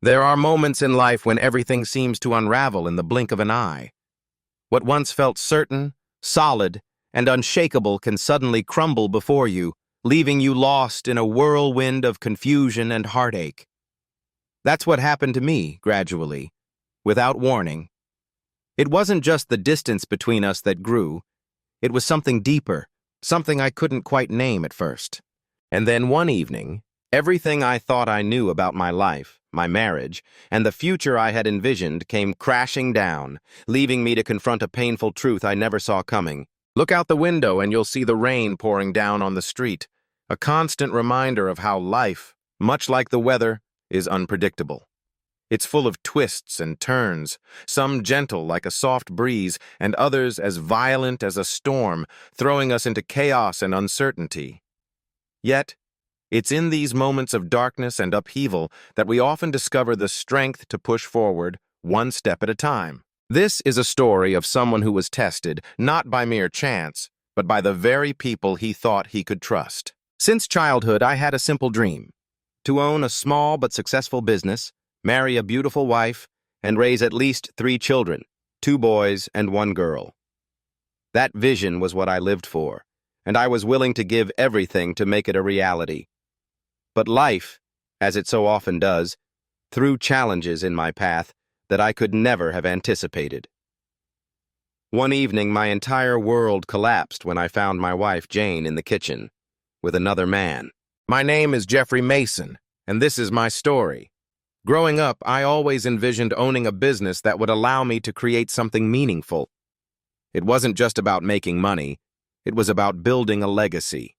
There are moments in life when everything seems to unravel in the blink of an eye. What once felt certain, solid, and unshakable can suddenly crumble before you, leaving you lost in a whirlwind of confusion and heartache. That's what happened to me, gradually, without warning. It wasn't just the distance between us that grew. It was something deeper, something I couldn't quite name at first. And then one evening, everything I thought I knew about my life, my marriage, and the future I had envisioned came crashing down, leaving me to confront a painful truth I never saw coming. Look out the window and you'll see the rain pouring down on the street, a constant reminder of how life, much like the weather, is unpredictable. It's full of twists and turns, some gentle like a soft breeze, and others as violent as a storm, throwing us into chaos and uncertainty. Yet, it's in these moments of darkness and upheaval that we often discover the strength to push forward, one step at a time. This is a story of someone who was tested, not by mere chance, but by the very people he thought he could trust. Since childhood, I had a simple dream: to own a small but successful business, marry a beautiful wife, and raise at least 3 children, 2 boys and 1 girl. That vision was what I lived for, and I was willing to give everything to make it a reality. But life, as it so often does, threw challenges in my path that I could never have anticipated. One evening, my entire world collapsed when I found my wife, Jane, in the kitchen with another man. My name is Jeffrey Mason, and this is my story. Growing up, I always envisioned owning a business that would allow me to create something meaningful. It wasn't just about making money, it was about building a legacy.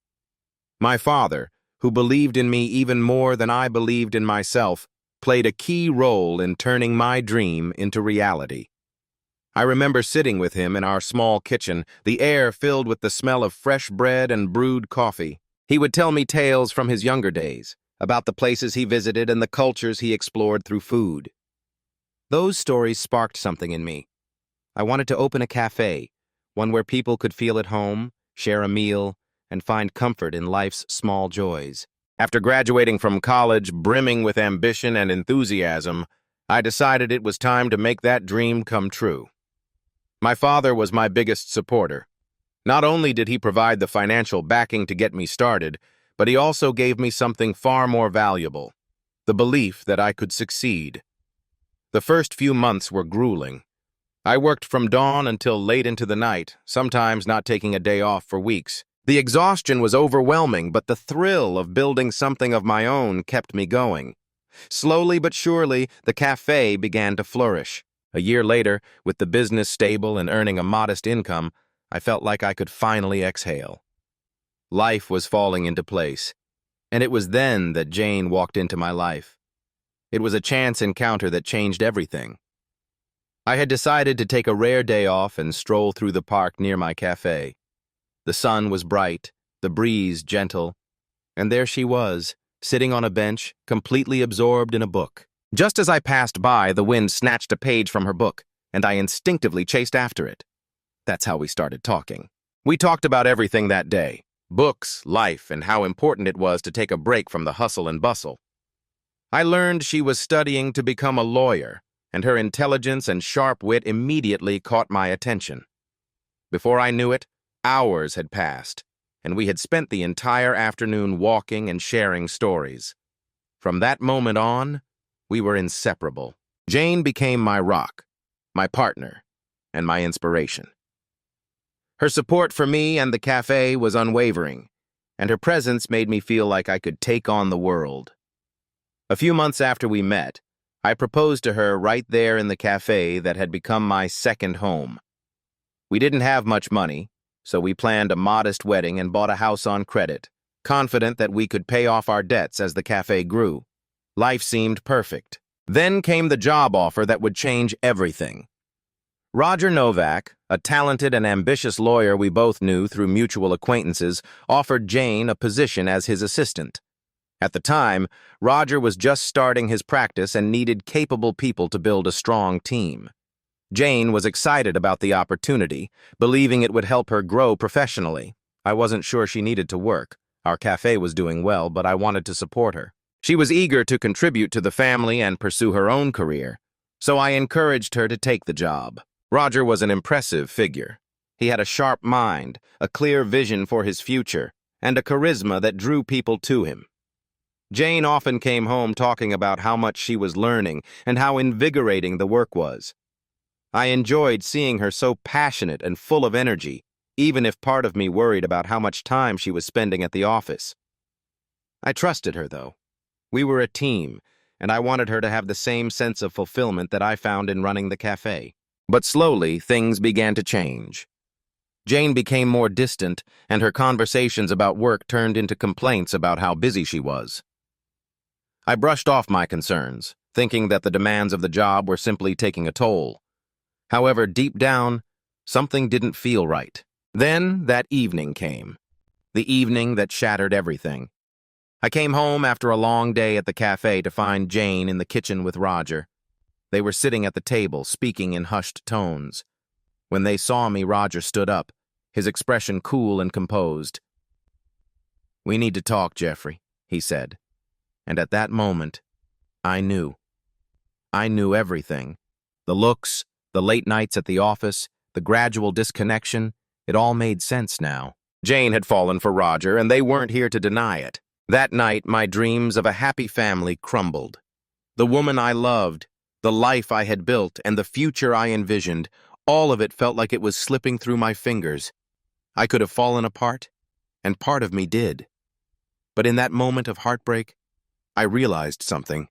My father, who believed in me even more than I believed in myself, played a key role in turning my dream into reality. I remember sitting with him in our small kitchen, the air filled with the smell of fresh bread and brewed coffee. He would tell me tales from his younger days, about the places he visited and the cultures he explored through food. Those stories sparked something in me. I wanted to open a cafe, one where people could feel at home, share a meal, and find comfort in life's small joys. After graduating from college, brimming with ambition and enthusiasm, I decided it was time to make that dream come true. My father was my biggest supporter. Not only did he provide the financial backing to get me started, but he also gave me something far more valuable: the belief that I could succeed. The first few months were grueling. I worked from dawn until late into the night, sometimes not taking a day off for weeks. The exhaustion was overwhelming, but the thrill of building something of my own kept me going. Slowly but surely, the cafe began to flourish. A year later, with the business stable and earning a modest income, I felt like I could finally exhale. Life was falling into place, and it was then that Jane walked into my life. It was a chance encounter that changed everything. I had decided to take a rare day off and stroll through the park near my cafe. The sun was bright, the breeze gentle, and there she was, sitting on a bench, completely absorbed in a book. Just as I passed by, the wind snatched a page from her book, and I instinctively chased after it. That's how we started talking. We talked about everything that day: books, life, and how important it was to take a break from the hustle and bustle. I learned she was studying to become a lawyer, and her intelligence and sharp wit immediately caught my attention. Before I knew it, hours had passed, and we had spent the entire afternoon walking and sharing stories. From that moment on, we were inseparable. Jane became my rock, my partner, and my inspiration. Her support for me and the cafe was unwavering, and her presence made me feel like I could take on the world. A few months after we met, I proposed to her right there in the cafe that had become my second home. We didn't have much money, so we planned a modest wedding and bought a house on credit, confident that we could pay off our debts as the cafe grew. Life seemed perfect. Then came the job offer that would change everything. Roger Novak, a talented and ambitious lawyer we both knew through mutual acquaintances, offered Jane a position as his assistant. At the time, Roger was just starting his practice and needed capable people to build a strong team. Jane was excited about the opportunity, believing it would help her grow professionally. I wasn't sure she needed to work. Our cafe was doing well, but I wanted to support her. She was eager to contribute to the family and pursue her own career, so I encouraged her to take the job. Roger was an impressive figure. He had a sharp mind, a clear vision for his future, and a charisma that drew people to him. Jane often came home talking about how much she was learning and how invigorating the work was. I enjoyed seeing her so passionate and full of energy, even if part of me worried about how much time she was spending at the office. I trusted her, though. We were a team, and I wanted her to have the same sense of fulfillment that I found in running the cafe. But slowly, things began to change. Jane became more distant, and her conversations about work turned into complaints about how busy she was. I brushed off my concerns, thinking that the demands of the job were simply taking a toll. However, deep down, something didn't feel right. Then that evening came. The evening that shattered everything. I came home after a long day at the cafe to find Jane in the kitchen with Roger. They were sitting at the table, speaking in hushed tones. When they saw me, Roger stood up, his expression cool and composed. "We need to talk, Jeffrey," he said. And at that moment, I knew. I knew everything. The looks, the late nights at the office, the gradual disconnection, it all made sense now. Jane had fallen for Roger, and they weren't here to deny it. That night, my dreams of a happy family crumbled. The woman I loved, the life I had built, and the future I envisioned, all of it felt like it was slipping through my fingers. I could have fallen apart, and part of me did. But in that moment of heartbreak, I realized something.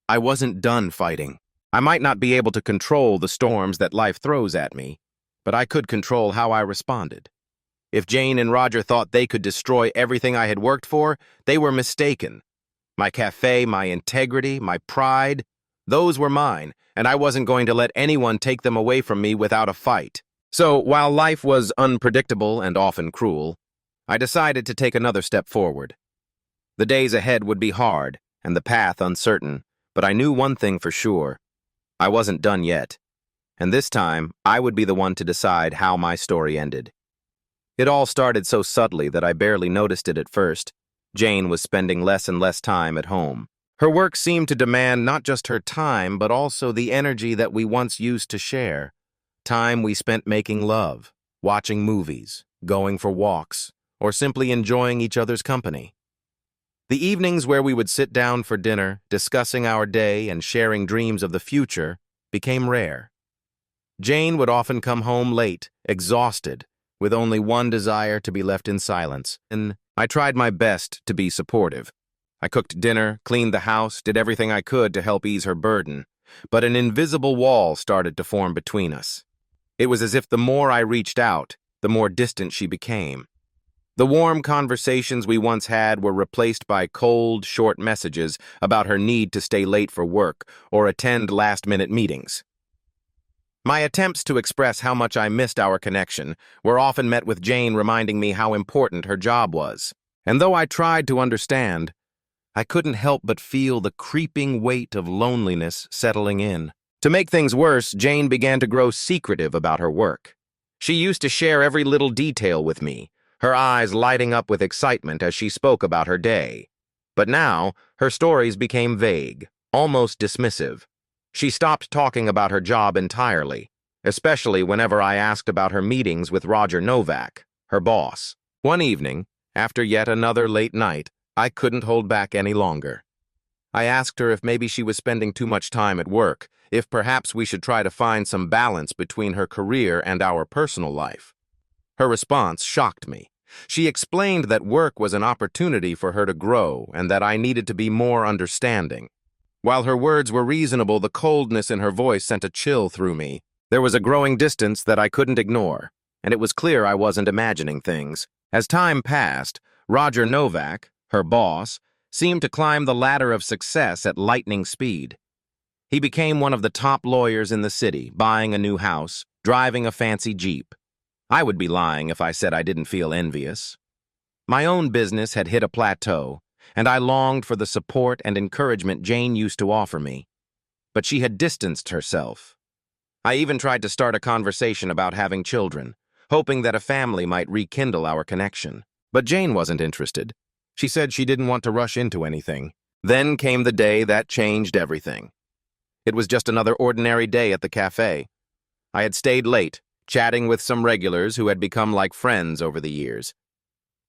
I wasn't done fighting. I might not be able to control the storms that life throws at me, but I could control how I responded. If Jane and Roger thought they could destroy everything I had worked for, they were mistaken. My cafe, my integrity, my pride, those were mine, and I wasn't going to let anyone take them away from me without a fight. So, while life was unpredictable and often cruel, I decided to take another step forward. The days ahead would be hard, and the path uncertain, but I knew one thing for sure. I wasn't done yet, and this time, I would be the one to decide how my story ended. It all started so subtly that I barely noticed it at first. Jane was spending less and less time at home. Her work seemed to demand not just her time, but also the energy that we once used to share. Time we spent making love, watching movies, going for walks, or simply enjoying each other's company. The evenings where we would sit down for dinner, discussing our day and sharing dreams of the future, became rare. Jane would often come home late, exhausted, with only one desire: to be left in silence. And I tried my best to be supportive. I cooked dinner, cleaned the house, did everything I could to help ease her burden. But an invisible wall started to form between us. It was as if the more I reached out, the more distant she became. The warm conversations we once had were replaced by cold, short messages about her need to stay late for work or attend last-minute meetings. My attempts to express how much I missed our connection were often met with Jane reminding me how important her job was. And though I tried to understand, I couldn't help but feel the creeping weight of loneliness settling in. To make things worse, Jane began to grow secretive about her work. She used to share every little detail with me, her eyes lighting up with excitement as she spoke about her day. But now, her stories became vague, almost dismissive. She stopped talking about her job entirely, especially whenever I asked about her meetings with Roger Novak, her boss. One evening, after yet another late night, I couldn't hold back any longer. I asked her if maybe she was spending too much time at work, if perhaps we should try to find some balance between her career and our personal life. Her response shocked me. She explained that work was an opportunity for her to grow and that I needed to be more understanding. While her words were reasonable, the coldness in her voice sent a chill through me. There was a growing distance that I couldn't ignore, and it was clear I wasn't imagining things. As time passed, Roger Novak, her boss, seemed to climb the ladder of success at lightning speed. He became one of the top lawyers in the city, buying a new house, driving a fancy Jeep. I would be lying if I said I didn't feel envious. My own business had hit a plateau, and I longed for the support and encouragement Jane used to offer me. But she had distanced herself. I even tried to start a conversation about having children, hoping that a family might rekindle our connection. But Jane wasn't interested. She said she didn't want to rush into anything, Then came the day that changed everything. It was just another ordinary day at the café. I had stayed late, chatting with some regulars who had become like friends over the years.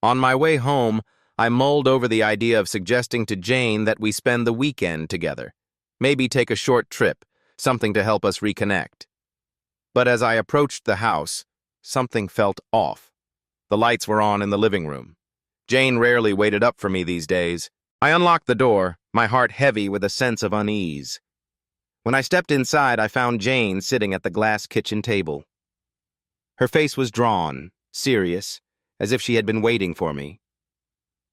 On my way home, I mulled over the idea of suggesting to Jane that we spend the weekend together. Maybe take a short trip, something to help us reconnect. But as I approached the house, something felt off. The lights were on in the living room. Jane rarely waited up for me these days. I unlocked the door, my heart heavy with a sense of unease. When I stepped inside, I found Jane sitting at the glass kitchen table. Her face was drawn, serious, as if she had been waiting for me.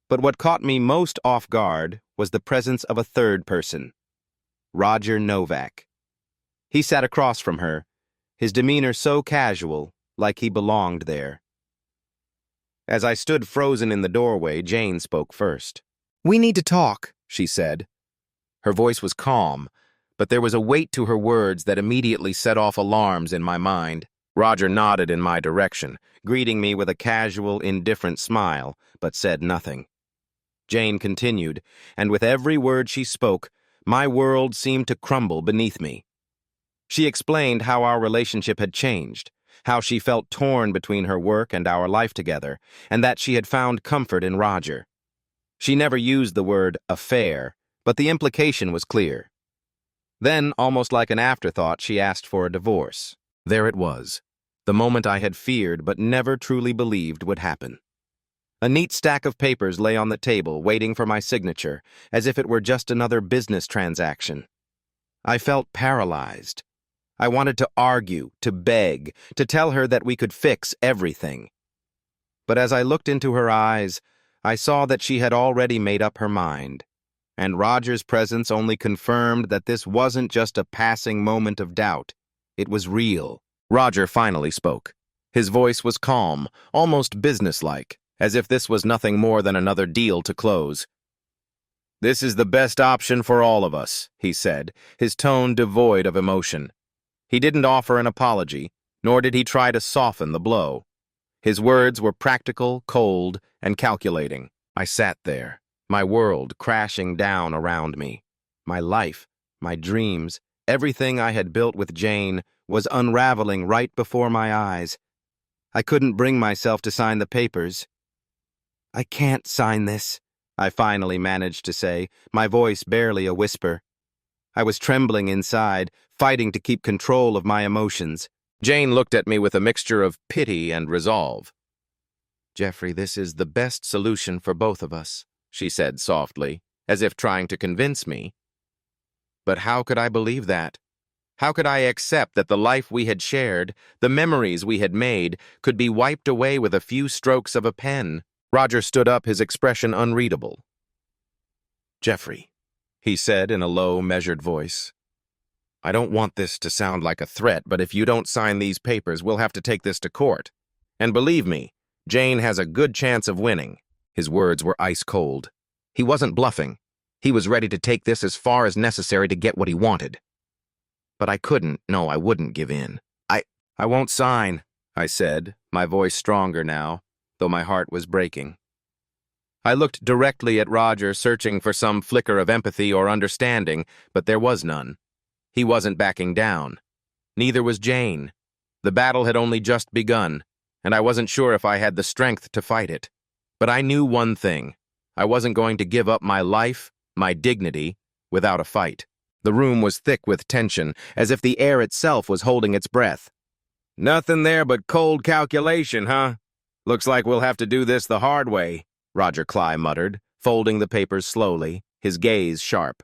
But what caught me most off guard was the presence of a third person, Roger Novak. He sat across from her, his demeanor so casual, like he belonged there. As I stood frozen in the doorway, Jane spoke first. "We need to talk," she said. Her voice was calm, but there was a weight to her words that immediately set off alarms in my mind. Roger nodded in my direction, greeting me with a casual, indifferent smile, but said nothing. Jane continued, and with every word she spoke, my world seemed to crumble beneath me. She explained how our relationship had changed, how she felt torn between her work and our life together, and that she had found comfort in Roger. She never used the word affair, but the implication was clear. Then, almost like an afterthought, she asked for a divorce. There it was, the moment I had feared but never truly believed would happen. A neat stack of papers lay on the table, waiting for my signature, as if it were just another business transaction. I felt paralyzed. I wanted to argue, to beg, to tell her that we could fix everything. But as I looked into her eyes, I saw that she had already made up her mind, and Roger's presence only confirmed that this wasn't just a passing moment of doubt. It was real. Roger finally spoke. His voice was calm, almost businesslike, as if this was nothing more than another deal to close. "This is the best option for all of us," he said, his tone devoid of emotion. He didn't offer an apology, nor did he try to soften the blow. His words were practical, cold, and calculating. I sat there, my world crashing down around me. My life, my dreams, everything I had built with Jane was unraveling right before my eyes. I couldn't bring myself to sign the papers. "I can't sign this," I finally managed to say, my voice barely a whisper. I was trembling inside, fighting to keep control of my emotions. Jane looked at me with a mixture of pity and resolve. "Jeffrey, this is the best solution for both of us," she said softly, as if trying to convince me. But how could I believe that? How could I accept that the life we had shared, the memories we had made, could be wiped away with a few strokes of a pen? Roger stood up, his expression unreadable. "Jeffrey," he said in a low, measured voice, "I don't want this to sound like a threat, but if you don't sign these papers, we'll have to take this to court. And believe me, Jane has a good chance of winning." His words were ice cold. He wasn't bluffing. He was ready to take this as far as necessary to get what he wanted. But I wouldn't give in. I won't sign," I said, my voice stronger now, though my heart was breaking. I looked directly at Roger, searching for some flicker of empathy or understanding, but there was none. He wasn't backing down. Neither was Jane. The battle had only just begun, and I wasn't sure if I had the strength to fight it. But I knew one thing. I wasn't going to give up my life, my dignity, without a fight. The room was thick with tension, as if the air itself was holding its breath. "Nothing there but cold calculation, huh? Looks like we'll have to do this the hard way," Roger Cly muttered, folding the papers slowly, his gaze sharp.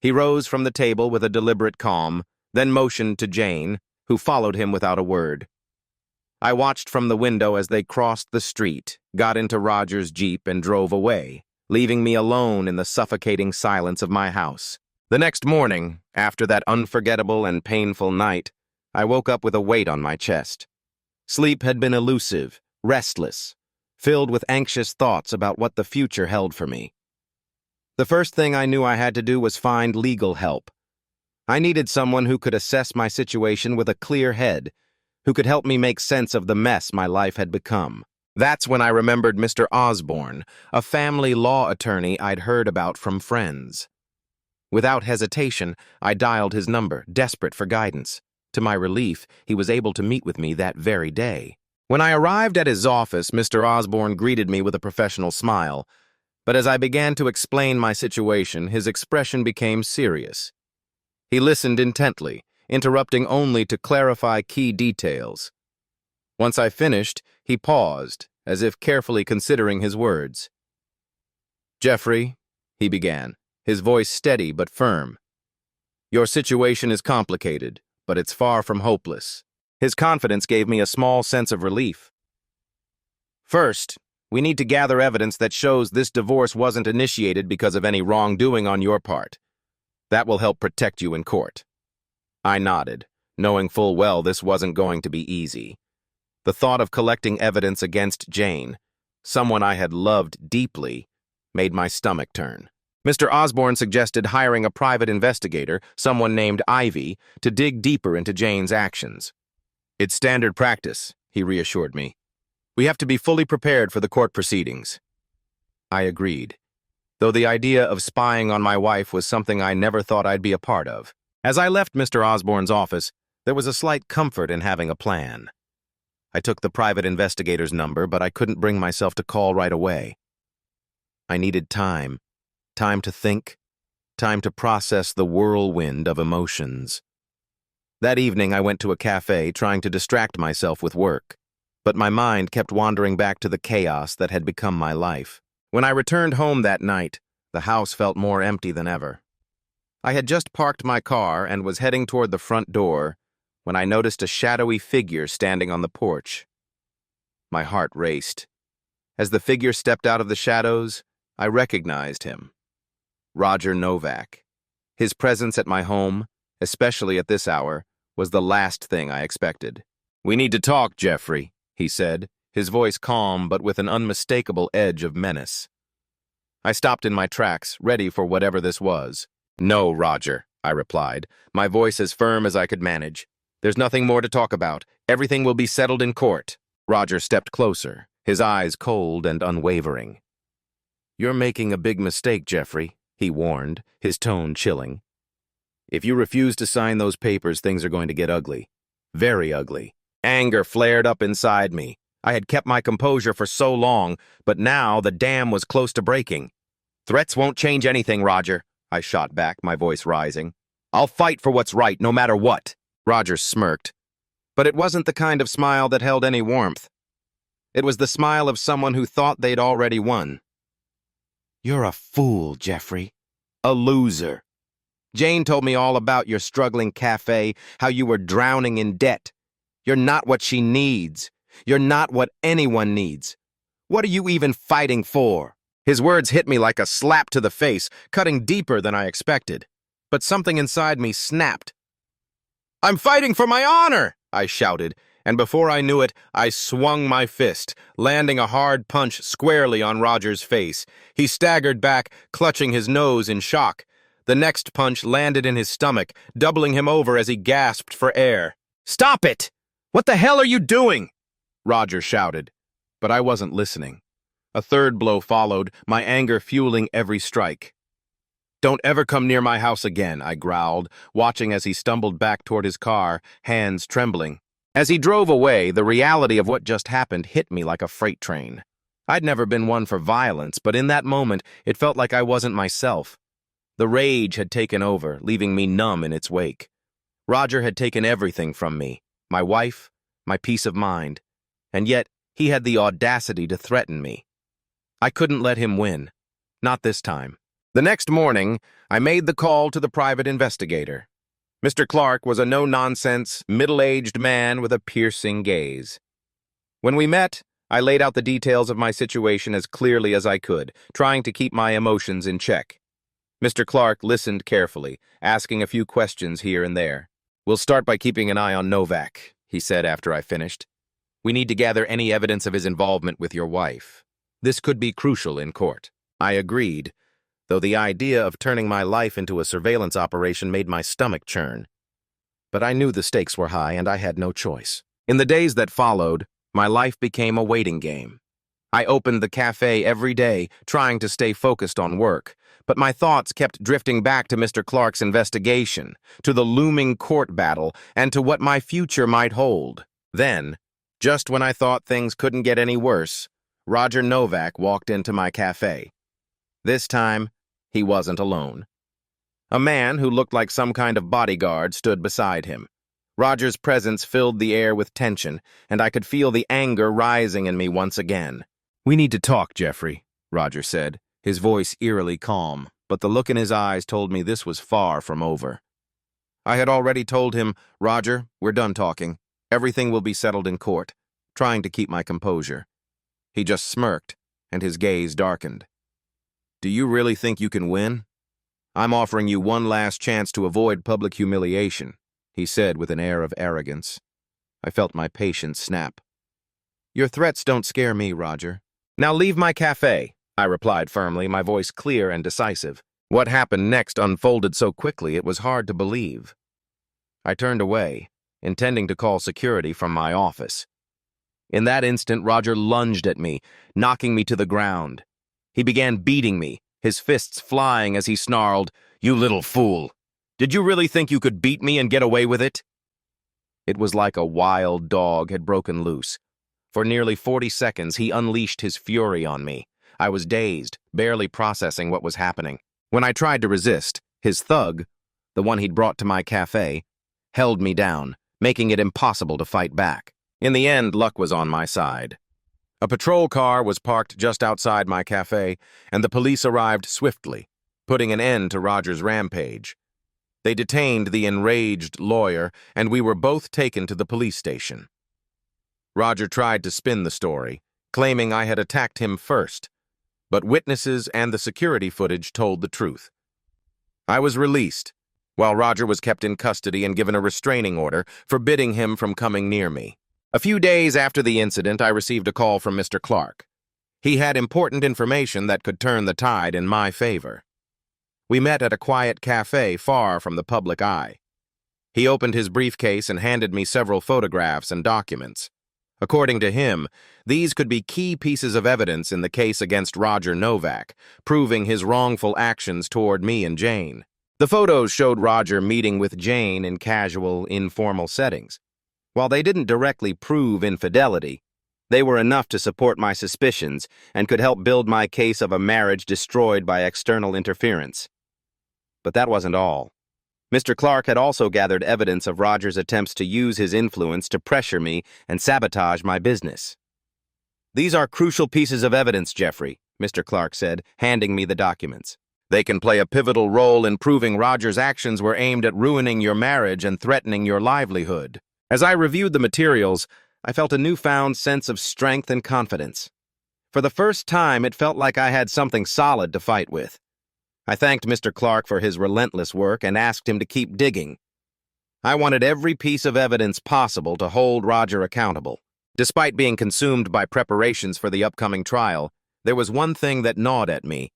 He rose from the table with a deliberate calm, then motioned to Jane, who followed him without a word. I watched from the window as they crossed the street, got into Roger's Jeep, and drove away, leaving me alone in the suffocating silence of my house. The next morning, after that unforgettable and painful night, I woke up with a weight on my chest. Sleep had been elusive, restless, filled with anxious thoughts about what the future held for me. The first thing I knew I had to do was find legal help. I needed someone who could assess my situation with a clear head, who could help me make sense of the mess my life had become. That's when I remembered Mr. Osborne, a family law attorney I'd heard about from friends. Without hesitation, I dialed his number, desperate for guidance. To my relief, he was able to meet with me that very day. When I arrived at his office, Mr. Osborne greeted me with a professional smile, but as I began to explain my situation, his expression became serious. He listened intently, interrupting only to clarify key details. Once I finished, he paused, as if carefully considering his words. "Jeffrey," he began, his voice steady but firm. "Your situation is complicated, but it's far from hopeless." His confidence gave me a small sense of relief. "First, we need to gather evidence that shows this divorce wasn't initiated because of any wrongdoing on your part. That will help protect you in court." I nodded, knowing full well this wasn't going to be easy. The thought of collecting evidence against Jane, someone I had loved deeply, made my stomach turn. Mr. Osborne suggested hiring a private investigator, someone named Ivy, to dig deeper into Jane's actions. "It's standard practice," he reassured me. "We have to be fully prepared for the court proceedings." I agreed, though the idea of spying on my wife was something I never thought I'd be a part of. As I left Mr. Osborne's office, there was a slight comfort in having a plan. I took the private investigator's number, but I couldn't bring myself to call right away. I needed time to think, time to process the whirlwind of emotions. That evening, I went to a café, trying to distract myself with work, but my mind kept wandering back to the chaos that had become my life. When I returned home that night, the house felt more empty than ever. I had just parked my car and was heading toward the front door when I noticed a shadowy figure standing on the porch. My heart raced. As the figure stepped out of the shadows, I recognized him. Roger Novak. His presence at my home, especially at this hour, was the last thing I expected. "We need to talk, Jeffrey," he said, his voice calm but with an unmistakable edge of menace. I stopped in my tracks, ready for whatever this was. "No, Roger," I replied, my voice as firm as I could manage. "There's nothing more to talk about. Everything will be settled in court." Roger stepped closer, his eyes cold and unwavering. "You're making a big mistake, Jeffrey," he warned, his tone chilling. "If you refuse to sign those papers, things are going to get ugly. Very ugly." Anger flared up inside me. I had kept my composure for so long, but now the dam was close to breaking. "Threats won't change anything, Roger," I shot back, my voice rising. "I'll fight for what's right, no matter what." Roger smirked, but it wasn't the kind of smile that held any warmth. It was the smile of someone who thought they'd already won. "You're a fool, Jeffrey. A loser. Jane told me all about your struggling cafe, how you were drowning in debt. You're not what she needs. You're not what anyone needs. What are you even fighting for?" His words hit me like a slap to the face, cutting deeper than I expected. But something inside me snapped. "I'm fighting for my honor!" I shouted, and before I knew it, I swung my fist, landing a hard punch squarely on Roger's face. He staggered back, clutching his nose in shock. The next punch landed in his stomach, doubling him over as he gasped for air. "Stop it! What the hell are you doing?" Roger shouted, but I wasn't listening. A third blow followed, my anger fueling every strike. "Don't ever come near my house again," I growled, watching as he stumbled back toward his car, hands trembling. As he drove away, the reality of what just happened hit me like a freight train. I'd never been one for violence, but in that moment, it felt like I wasn't myself. The rage had taken over, leaving me numb in its wake. Roger had taken everything from me, my wife, my peace of mind, and yet he had the audacity to threaten me. I couldn't let him win. Not this time. The next morning, I made the call to the private investigator. Mr. Clark was a no-nonsense, middle-aged man with a piercing gaze. When we met, I laid out the details of my situation as clearly as I could, trying to keep my emotions in check. Mr. Clark listened carefully, asking a few questions here and there. "We'll start by keeping an eye on Novak," he said after I finished. "We need to gather any evidence of his involvement with your wife. This could be crucial in court." I agreed, though the idea of turning my life into a surveillance operation made my stomach churn. But I knew the stakes were high and I had no choice. In the days that followed, my life became a waiting game. I opened the cafe every day, trying to stay focused on work, but my thoughts kept drifting back to Mr. Clark's investigation, to the looming court battle, and to what my future might hold. Then, just when I thought things couldn't get any worse, Roger Novak walked into my cafe. This time, he wasn't alone. A man who looked like some kind of bodyguard stood beside him. Roger's presence filled the air with tension, and I could feel the anger rising in me once again. "We need to talk, Jeffrey," Roger said, his voice eerily calm, but the look in his eyes told me this was far from over. I had already told him, "Roger, we're done talking. Everything will be settled in court," trying to keep my composure. He just smirked, and his gaze darkened. "Do you really think you can win? I'm offering you one last chance to avoid public humiliation," he said with an air of arrogance. I felt my patience snap. "Your threats don't scare me, Roger." "Now leave my cafe," I replied firmly, my voice clear and decisive. What happened next unfolded so quickly it was hard to believe. I turned away, intending to call security from my office. In that instant, Roger lunged at me, knocking me to the ground. He began beating me, his fists flying as he snarled, "You little fool! Did you really think you could beat me and get away with it?" It was like a wild dog had broken loose. For nearly 40 seconds, he unleashed his fury on me. I was dazed, barely processing what was happening. When I tried to resist, his thug, the one he'd brought to my cafe, held me down, making it impossible to fight back. In the end, luck was on my side. A patrol car was parked just outside my cafe, and the police arrived swiftly, putting an end to Roger's rampage. They detained the enraged lawyer, and we were both taken to the police station. Roger tried to spin the story, claiming I had attacked him first, but witnesses and the security footage told the truth. I was released, while Roger was kept in custody and given a restraining order, forbidding him from coming near me. A few days after the incident, I received a call from Mr. Clark. He had important information that could turn the tide in my favor. We met at a quiet cafe far from the public eye. He opened his briefcase and handed me several photographs and documents. According to him, these could be key pieces of evidence in the case against Roger Novak, proving his wrongful actions toward me and Jane. The photos showed Roger meeting with Jane in casual, informal settings. While they didn't directly prove infidelity, they were enough to support my suspicions and could help build my case of a marriage destroyed by external interference. But that wasn't all. Mr. Clark had also gathered evidence of Roger's attempts to use his influence to pressure me and sabotage my business. "These are crucial pieces of evidence, Jeffrey," Mr. Clark said, handing me the documents. "They can play a pivotal role in proving Roger's actions were aimed at ruining your marriage and threatening your livelihood." As I reviewed the materials, I felt a newfound sense of strength and confidence. For the first time, it felt like I had something solid to fight with. I thanked Mr. Clark for his relentless work and asked him to keep digging. I wanted every piece of evidence possible to hold Roger accountable. Despite being consumed by preparations for the upcoming trial, there was one thing that gnawed at me.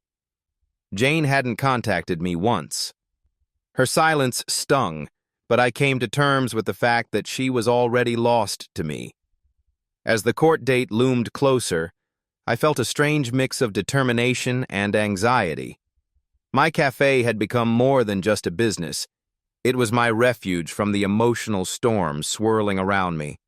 Jane hadn't contacted me once. Her silence stung, but I came to terms with the fact that she was already lost to me. As the court date loomed closer, I felt a strange mix of determination and anxiety. My cafe had become more than just a business. It was my refuge from the emotional storms swirling around me.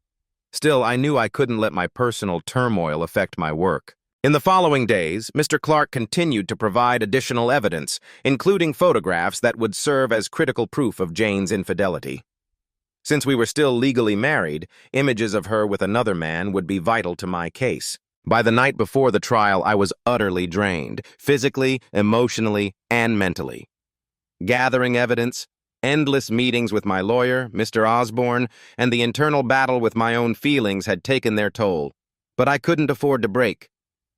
Still, I knew I couldn't let my personal turmoil affect my work. In the following days, Mr. Clark continued to provide additional evidence, including photographs that would serve as critical proof of Jane's infidelity. Since we were still legally married, images of her with another man would be vital to my case. By the night before the trial, I was utterly drained, physically, emotionally, and mentally. Gathering evidence, endless meetings with my lawyer, Mr. Osborne, and the internal battle with my own feelings had taken their toll. But I couldn't afford to break.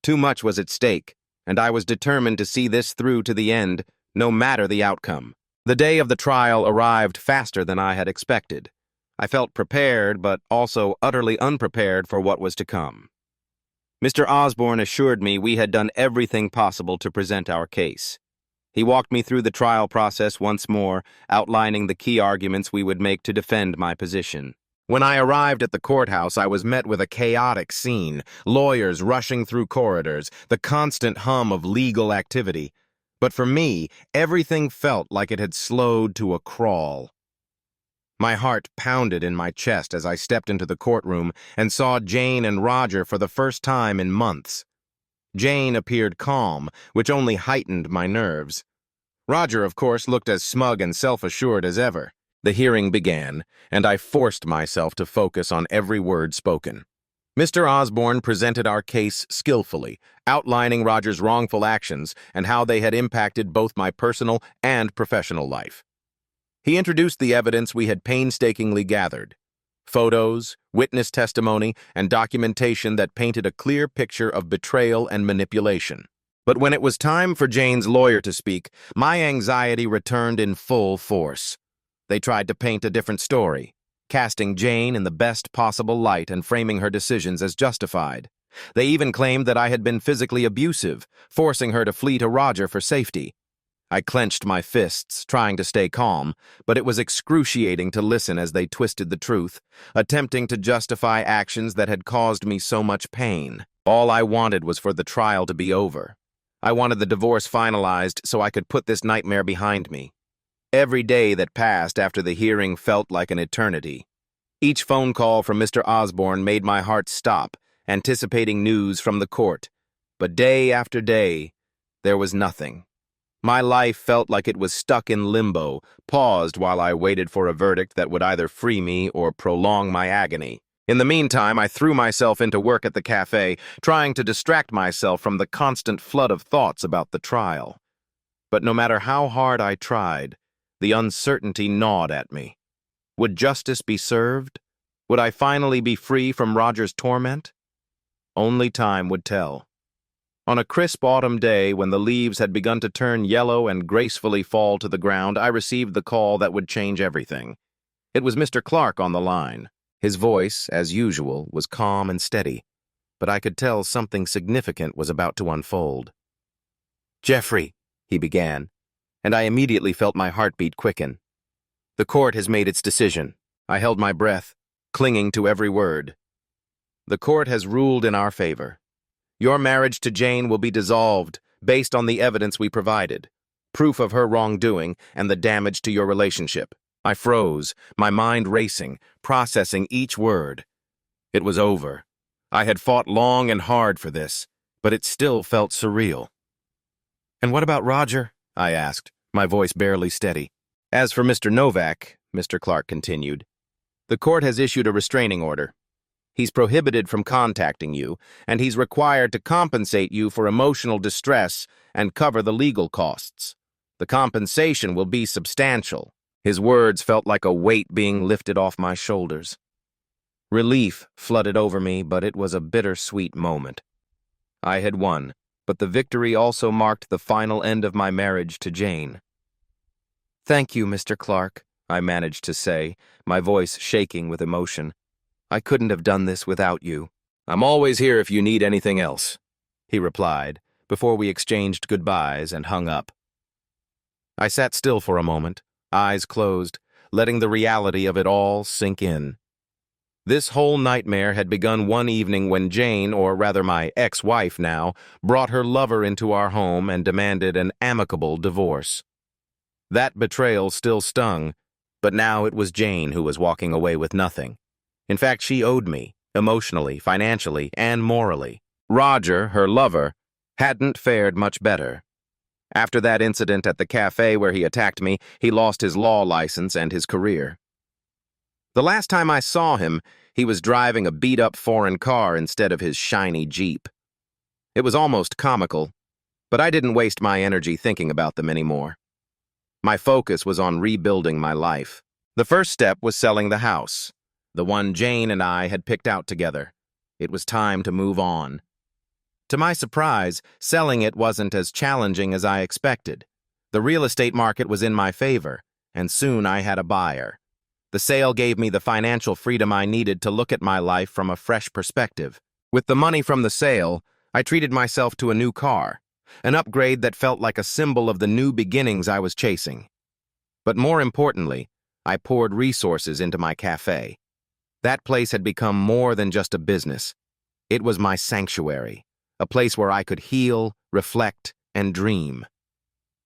Too much was at stake, and I was determined to see this through to the end, no matter the outcome. The day of the trial arrived faster than I had expected. I felt prepared, but also utterly unprepared for what was to come. Mr. Osborne assured me we had done everything possible to present our case. He walked me through the trial process once more, outlining the key arguments we would make to defend my position. When I arrived at the courthouse, I was met with a chaotic scene, lawyers rushing through corridors, the constant hum of legal activity. But for me, everything felt like it had slowed to a crawl. My heart pounded in my chest as I stepped into the courtroom and saw Jane and Roger for the first time in months. Jane appeared calm, which only heightened my nerves. Roger, of course, looked as smug and self-assured as ever. The hearing began, and I forced myself to focus on every word spoken. Mr. Osborne presented our case skillfully, outlining Roger's wrongful actions and how they had impacted both my personal and professional life. He introduced the evidence we had painstakingly gathered: photos, witness testimony, and documentation that painted a clear picture of betrayal and manipulation. But when it was time for Jane's lawyer to speak, my anxiety returned in full force. They tried to paint a different story, casting Jane in the best possible light and framing her decisions as justified. They even claimed that I had been physically abusive, forcing her to flee to Roger for safety. I clenched my fists, trying to stay calm, but it was excruciating to listen as they twisted the truth, attempting to justify actions that had caused me so much pain. All I wanted was for the trial to be over. I wanted the divorce finalized so I could put this nightmare behind me. Every day that passed after the hearing felt like an eternity. Each phone call from Mr. Osborne made my heart stop, anticipating news from the court. But day after day, there was nothing. My life felt like it was stuck in limbo, paused while I waited for a verdict that would either free me or prolong my agony. In the meantime, I threw myself into work at the cafe, trying to distract myself from the constant flood of thoughts about the trial. But no matter how hard I tried, the uncertainty gnawed at me. Would justice be served? Would I finally be free from Roger's torment? Only time would tell. On a crisp autumn day, when the leaves had begun to turn yellow and gracefully fall to the ground, I received the call that would change everything. It was Mr. Clark on the line. His voice, as usual, was calm and steady, but I could tell something significant was about to unfold. "Jeffrey," he began, and I immediately felt my heartbeat quicken. "The court has made its decision." I held my breath, clinging to every word. "The court has ruled in our favor. Your marriage to Jane will be dissolved based on the evidence we provided, proof of her wrongdoing and the damage to your relationship." I froze, my mind racing, processing each word. It was over. I had fought long and hard for this, but it still felt surreal. "And what about Roger?" I asked, my voice barely steady. "As for Mr. Novak," Mr. Clark continued, "the court has issued a restraining order. He's prohibited from contacting you, and he's required to compensate you for emotional distress and cover the legal costs. The compensation will be substantial." His words felt like a weight being lifted off my shoulders. Relief flooded over me, but it was a bittersweet moment. I had won, but the victory also marked the final end of my marriage to Jane. "Thank you, Mr. Clark," I managed to say, my voice shaking with emotion. "I couldn't have done this without you." "I'm always here if you need anything else," he replied, before we exchanged goodbyes and hung up. I sat still for a moment, eyes closed, letting the reality of it all sink in. This whole nightmare had begun one evening when Jane, or rather my ex-wife now, brought her lover into our home and demanded an amicable divorce. That betrayal still stung, but now it was Jane who was walking away with nothing. In fact, she owed me, emotionally, financially, and morally. Roger, her lover, hadn't fared much better. After that incident at the cafe where he attacked me, he lost his law license and his career. The last time I saw him, he was driving a beat-up foreign car instead of his shiny Jeep. It was almost comical, but I didn't waste my energy thinking about them anymore. My focus was on rebuilding my life. The first step was selling the house, the one Jane and I had picked out together. It was time to move on. To my surprise, selling it wasn't as challenging as I expected. The real estate market was in my favor, and soon I had a buyer. The sale gave me the financial freedom I needed to look at my life from a fresh perspective. With the money from the sale, I treated myself to a new car, an upgrade that felt like a symbol of the new beginnings I was chasing. But more importantly, I poured resources into my cafe. That place had become more than just a business. It was my sanctuary, a place where I could heal, reflect, and dream.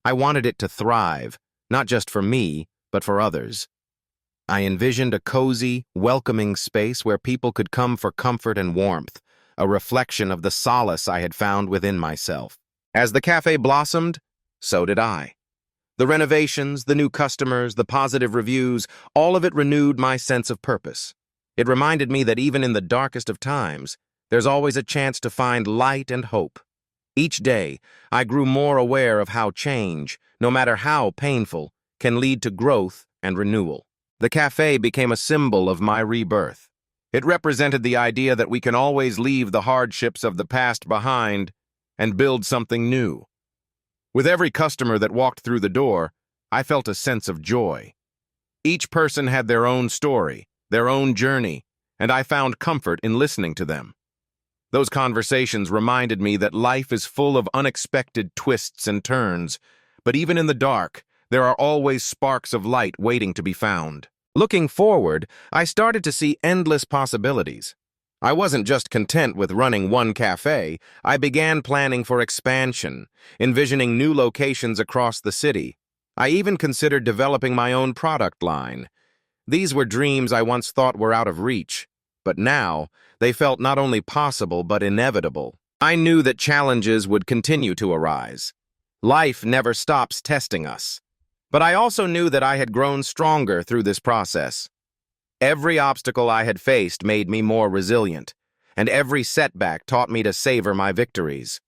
I wanted it to thrive, not just for me, but for others. I envisioned a cozy, welcoming space where people could come for comfort and warmth, a reflection of the solace I had found within myself. As the cafe blossomed, so did I. The renovations, the new customers, the positive reviews, all of it renewed my sense of purpose. It reminded me that even in the darkest of times, there's always a chance to find light and hope. Each day, I grew more aware of how change, no matter how painful, can lead to growth and renewal. The cafe became a symbol of my rebirth. It represented the idea that we can always leave the hardships of the past behind and build something new. With every customer that walked through the door, I felt a sense of joy. Each person had their own story, their own journey, and I found comfort in listening to them. Those conversations reminded me that life is full of unexpected twists and turns, but even in the dark, there are always sparks of light waiting to be found. Looking forward, I started to see endless possibilities. I wasn't just content with running one cafe. I began planning for expansion, envisioning new locations across the city. I even considered developing my own product line. These were dreams I once thought were out of reach, but now they felt not only possible but inevitable. I knew that challenges would continue to arise. Life never stops testing us. But I also knew that I had grown stronger through this process. Every obstacle I had faced made me more resilient, and every setback taught me to savor my victories.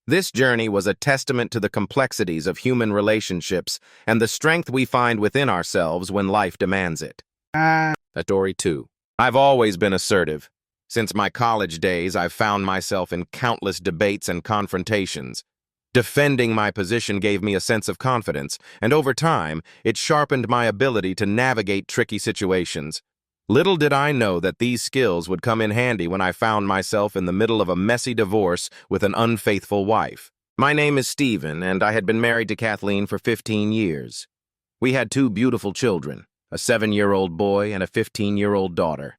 This journey was a testament to the complexities of human relationships and the strength we find within ourselves when life demands it. Story 2. I've always been assertive. Since my college days, I've found myself in countless debates and confrontations. Defending my position gave me a sense of confidence, and over time, it sharpened my ability to navigate tricky situations. Little did I know that these skills would come in handy when I found myself in the middle of a messy divorce with an unfaithful wife. My name is Stephen, and I had been married to Kathleen for 15 years. We had 2 beautiful children, a 7-year-old boy and a 15-year-old daughter.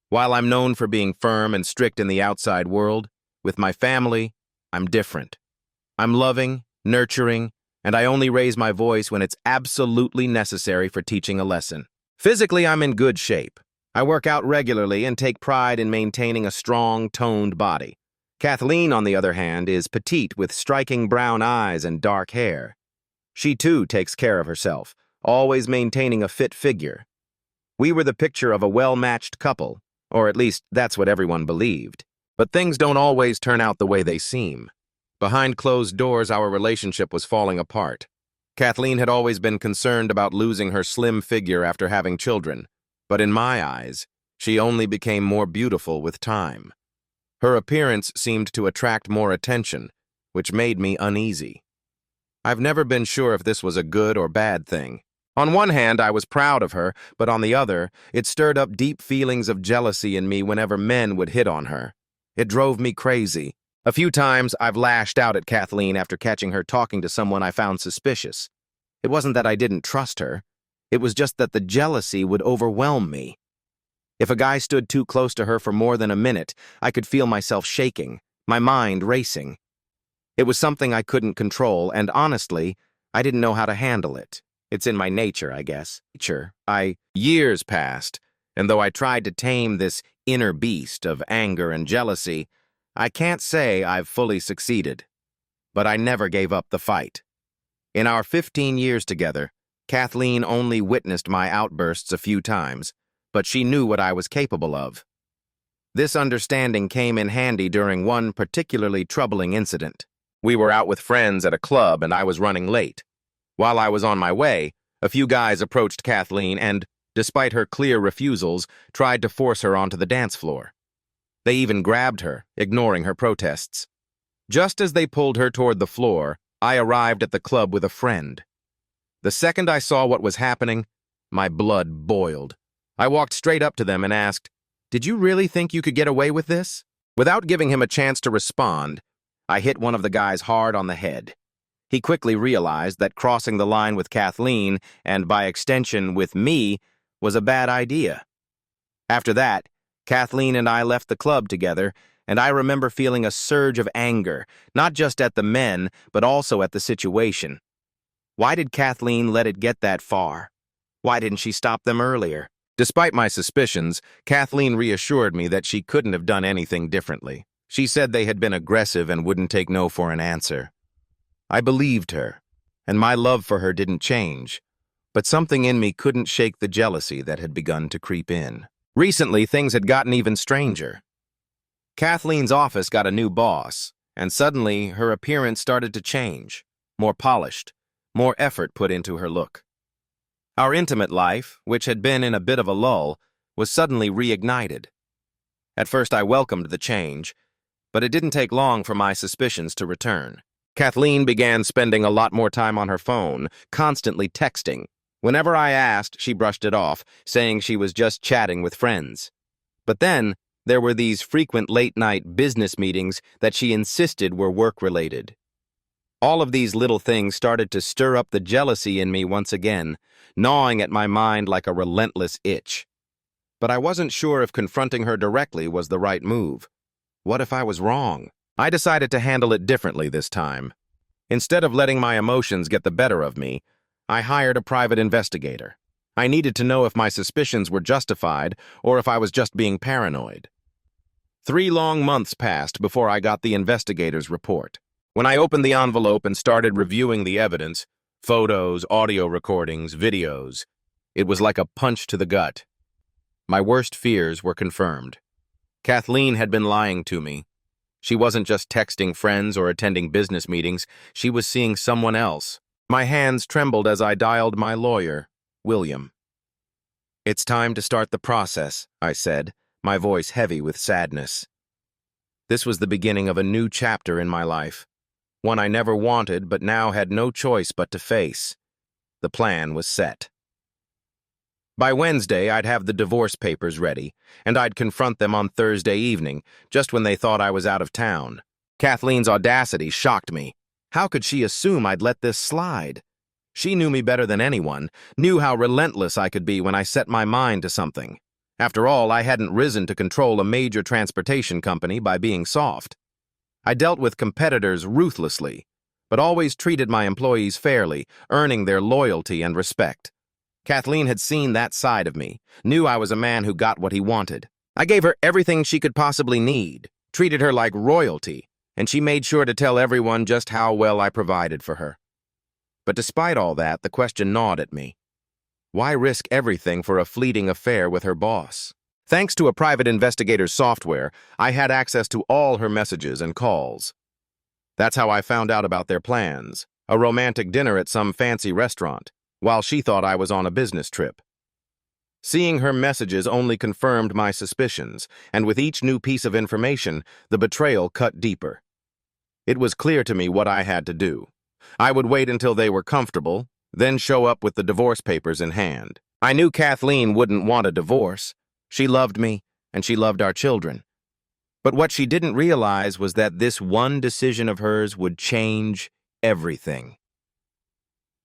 While I'm known for being firm and strict in the outside world, with my family, I'm different. I'm loving, nurturing, and I only raise my voice when it's absolutely necessary for teaching a lesson. Physically, I'm in good shape. I work out regularly and take pride in maintaining a strong, toned body. Kathleen, on the other hand, is petite with striking brown eyes and dark hair. She, too, takes care of herself, always maintaining a fit figure. We were the picture of a well-matched couple, or at least that's what everyone believed. But things don't always turn out the way they seem. Behind closed doors, our relationship was falling apart. Kathleen had always been concerned about losing her slim figure after having children, but in my eyes, she only became more beautiful with time. Her appearance seemed to attract more attention, which made me uneasy. I've never been sure if this was a good or bad thing. On one hand, I was proud of her, but on the other, it stirred up deep feelings of jealousy in me whenever men would hit on her. It drove me crazy. A few times, I've lashed out at Kathleen after catching her talking to someone I found suspicious. It wasn't that I didn't trust her. It was just that the jealousy would overwhelm me. If a guy stood too close to her for more than a minute, I could feel myself shaking, my mind racing. It was something I couldn't control, and honestly, I didn't know how to handle it. It's in my nature, I guess. Years passed, and though I tried to tame this inner beast of anger and jealousy, I can't say I've fully succeeded, but I never gave up the fight. In our 15 years together, Kathleen only witnessed my outbursts a few times, but she knew what I was capable of. This understanding came in handy during one particularly troubling incident. We were out with friends at a club and I was running late. While I was on my way, a few guys approached Kathleen and, despite her clear refusals, tried to force her onto the dance floor. They even grabbed her, ignoring her protests. Just as they pulled her toward the floor, I arrived at the club with a friend. The second I saw what was happening, my blood boiled. I walked straight up to them and asked, "Did you really think you could get away with this?" Without giving him a chance to respond, I hit one of the guys hard on the head. He quickly realized that crossing the line with Kathleen, and by extension with me, was a bad idea. After that, Kathleen and I left the club together, and I remember feeling a surge of anger, not just at the men, but also at the situation. Why did Kathleen let it get that far? Why didn't she stop them earlier? Despite my suspicions, Kathleen reassured me that she couldn't have done anything differently. She said they had been aggressive and wouldn't take no for an answer. I believed her, and my love for her didn't change, but something in me couldn't shake the jealousy that had begun to creep in. Recently, things had gotten even stranger. Kathleen's office got a new boss, and suddenly her appearance started to change, more polished, more effort put into her look. Our intimate life, which had been in a bit of a lull, was suddenly reignited. At first I welcomed the change, but it didn't take long for my suspicions to return. Kathleen began spending a lot more time on her phone, constantly texting. Whenever I asked, she brushed it off, saying she was just chatting with friends. But then, there were these frequent late-night business meetings that she insisted were work-related. All of these little things started to stir up the jealousy in me once again, gnawing at my mind like a relentless itch. But I wasn't sure if confronting her directly was the right move. What if I was wrong? I decided to handle it differently this time. Instead of letting my emotions get the better of me, I hired a private investigator. I needed to know if my suspicions were justified or if I was just being paranoid. 3 long months passed before I got the investigator's report. When I opened the envelope and started reviewing the evidence, photos, audio recordings, videos, it was like a punch to the gut. My worst fears were confirmed. Kathleen had been lying to me. She wasn't just texting friends or attending business meetings, she was seeing someone else. My hands trembled as I dialed my lawyer, William. "It's time to start the process," I said, my voice heavy with sadness. This was the beginning of a new chapter in my life, one I never wanted but now had no choice but to face. The plan was set. By Wednesday, I'd have the divorce papers ready, and I'd confront them on Thursday evening, just when they thought I was out of town. Kathleen's audacity shocked me. How could she assume I'd let this slide? She knew me better than anyone, knew how relentless I could be when I set my mind to something. After all, I hadn't risen to control a major transportation company by being soft. I dealt with competitors ruthlessly, but always treated my employees fairly, earning their loyalty and respect. Kathleen had seen that side of me, knew I was a man who got what he wanted. I gave her everything she could possibly need, treated her like royalty, and she made sure to tell everyone just how well I provided for her. But despite all that, the question gnawed at me. Why risk everything for a fleeting affair with her boss? Thanks to a private investigator's software, I had access to all her messages and calls. That's how I found out about their plans, a romantic dinner at some fancy restaurant, while she thought I was on a business trip. Seeing her messages only confirmed my suspicions, and with each new piece of information, the betrayal cut deeper. It was clear to me what I had to do. I would wait until they were comfortable, then show up with the divorce papers in hand. I knew Kathleen wouldn't want a divorce. She loved me, and she loved our children. But what she didn't realize was that this one decision of hers would change everything.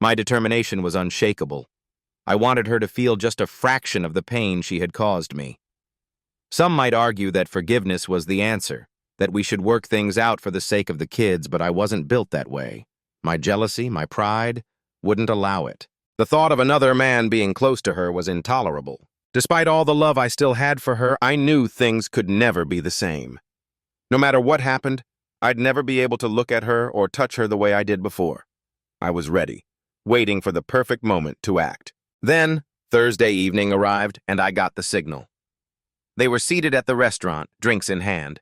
My determination was unshakable. I wanted her to feel just a fraction of the pain she had caused me. Some might argue that forgiveness was the answer, that we should work things out for the sake of the kids, but I wasn't built that way. My jealousy, my pride, wouldn't allow it. The thought of another man being close to her was intolerable. Despite all the love I still had for her, I knew things could never be the same. No matter what happened, I'd never be able to look at her or touch her the way I did before. I was ready, waiting for the perfect moment to act. Then, Thursday evening arrived, and I got the signal. They were seated at the restaurant, drinks in hand.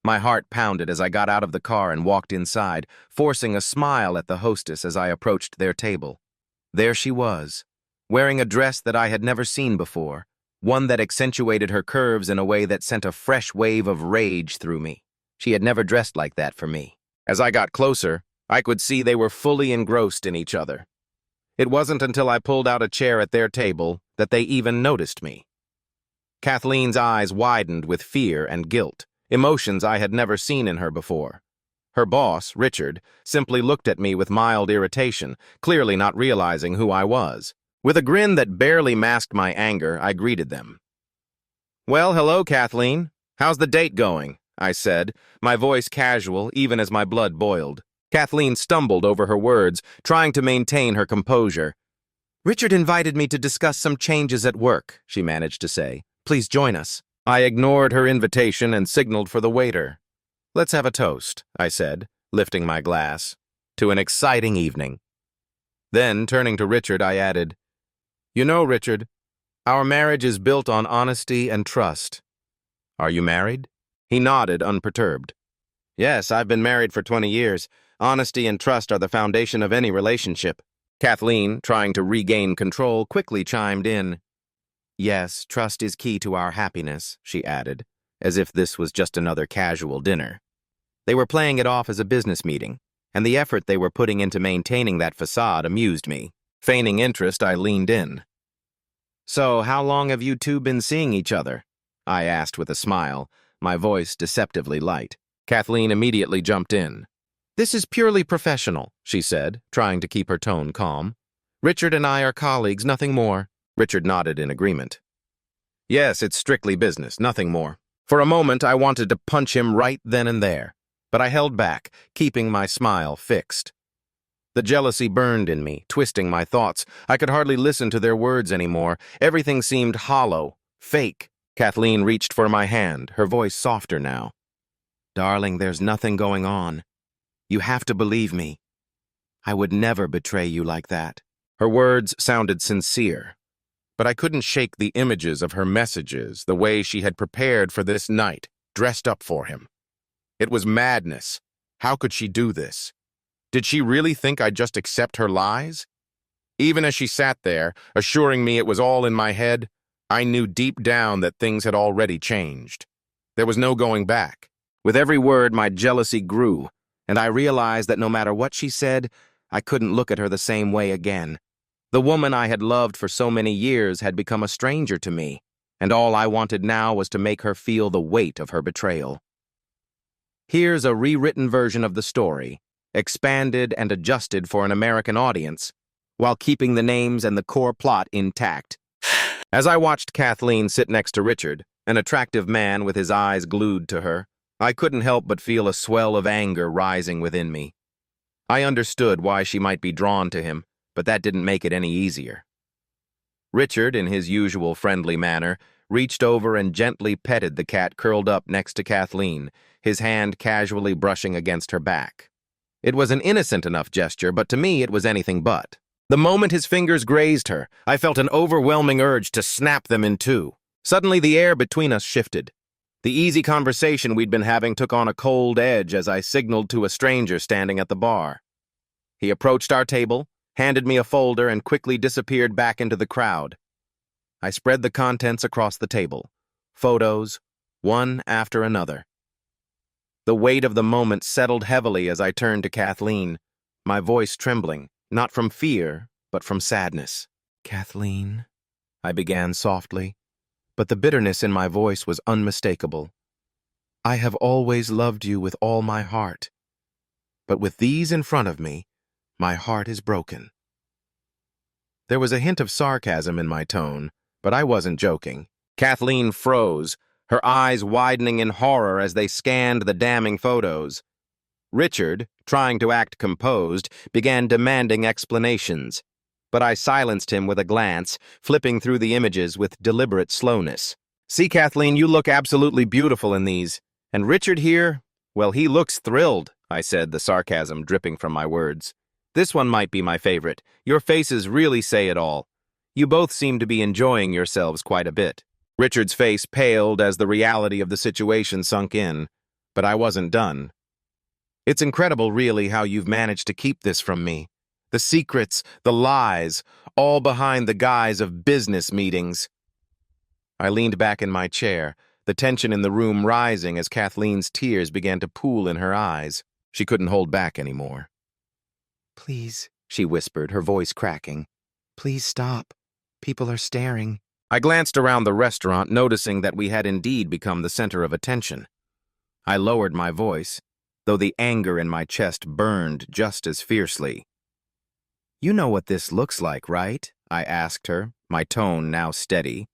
My heart pounded as I got out of the car and walked inside, forcing a smile at the hostess as I approached their table. There she was, wearing a dress that I had never seen before, one that accentuated her curves in a way that sent a fresh wave of rage through me. She had never dressed like that for me. As I got closer, I could see they were fully engrossed in each other. It wasn't until I pulled out a chair at their table that they even noticed me. Kathleen's eyes widened with fear and guilt, emotions I had never seen in her before. Her boss, Richard, simply looked at me with mild irritation, clearly not realizing who I was. With a grin that barely masked my anger, I greeted them. Well, hello, Kathleen. How's the date going? I said, my voice casual even as my blood boiled. Kathleen stumbled over her words, trying to maintain her composure. Richard invited me to discuss some changes at work, she managed to say. Please join us. I ignored her invitation and signaled for the waiter. Let's have a toast, I said, lifting my glass, to an exciting evening. Then, turning to Richard, I added, You know, Richard, our marriage is built on honesty and trust. Are you married? He nodded, unperturbed. Yes, I've been married for 20 years. Honesty and trust are the foundation of any relationship. Kathleen, trying to regain control, quickly chimed in. Yes, trust is key to our happiness, she added, as if this was just another casual dinner. They were playing it off as a business meeting, and the effort they were putting into maintaining that facade amused me. Feigning interest, I leaned in. So, how long have you two been seeing each other? I asked with a smile, my voice deceptively light. Kathleen immediately jumped in. This is purely professional, she said, trying to keep her tone calm. Richard and I are colleagues, nothing more. Richard nodded in agreement. Yes, it's strictly business, nothing more. For a moment, I wanted to punch him right then and there, but I held back, keeping my smile fixed. The jealousy burned in me, twisting my thoughts. I could hardly listen to their words anymore. Everything seemed hollow, fake. Kathleen reached for my hand, her voice softer now. Darling, there's nothing going on. You have to believe me. I would never betray you like that. Her words sounded sincere, but I couldn't shake the images of her messages, the way she had prepared for this night, dressed up for him. It was madness. How could she do this? Did she really think I'd just accept her lies? Even as she sat there, assuring me it was all in my head, I knew deep down that things had already changed. There was no going back. With every word, my jealousy grew, and I realized that no matter what she said, I couldn't look at her the same way again. The woman I had loved for so many years had become a stranger to me, and all I wanted now was to make her feel the weight of her betrayal. Here's a rewritten version of the story, expanded and adjusted for an American audience, while keeping the names and the core plot intact. As I watched Kathleen sit next to Richard, an attractive man with his eyes glued to her, I couldn't help but feel a swell of anger rising within me. I understood why she might be drawn to him, but that didn't make it any easier. Richard, in his usual friendly manner, reached over and gently petted the cat curled up next to Kathleen, his hand casually brushing against her back. It was an innocent enough gesture, but to me it was anything but. The moment his fingers grazed her, I felt an overwhelming urge to snap them in two. Suddenly the air between us shifted. The easy conversation we'd been having took on a cold edge as I signaled to a stranger standing at the bar. He approached our table, handed me a folder, and quickly disappeared back into the crowd. I spread the contents across the table. Photos, one after another. The weight of the moment settled heavily as I turned to Kathleen, my voice trembling, not from fear, but from sadness. Kathleen, I began softly, but the bitterness in my voice was unmistakable. I have always loved you with all my heart, but with these in front of me, my heart is broken. There was a hint of sarcasm in my tone, but I wasn't joking. Kathleen froze, her eyes widening in horror as they scanned the damning photos. Richard, trying to act composed, began demanding explanations, but I silenced him with a glance, flipping through the images with deliberate slowness. See, Kathleen, you look absolutely beautiful in these. And Richard here, well, he looks thrilled, I said, the sarcasm dripping from my words. This one might be my favorite. Your faces really say it all. You both seem to be enjoying yourselves quite a bit. Richard's face paled as the reality of the situation sunk in, but I wasn't done. It's incredible, really, how you've managed to keep this from me. The secrets, the lies, all behind the guise of business meetings. I leaned back in my chair, the tension in the room rising as Kathleen's tears began to pool in her eyes. She couldn't hold back anymore. Please, she whispered, her voice cracking. Please stop. People are staring. I glanced around the restaurant, noticing that we had indeed become the center of attention. I lowered my voice, though the anger in my chest burned just as fiercely. You know what this looks like, right? I asked her, my tone now steady.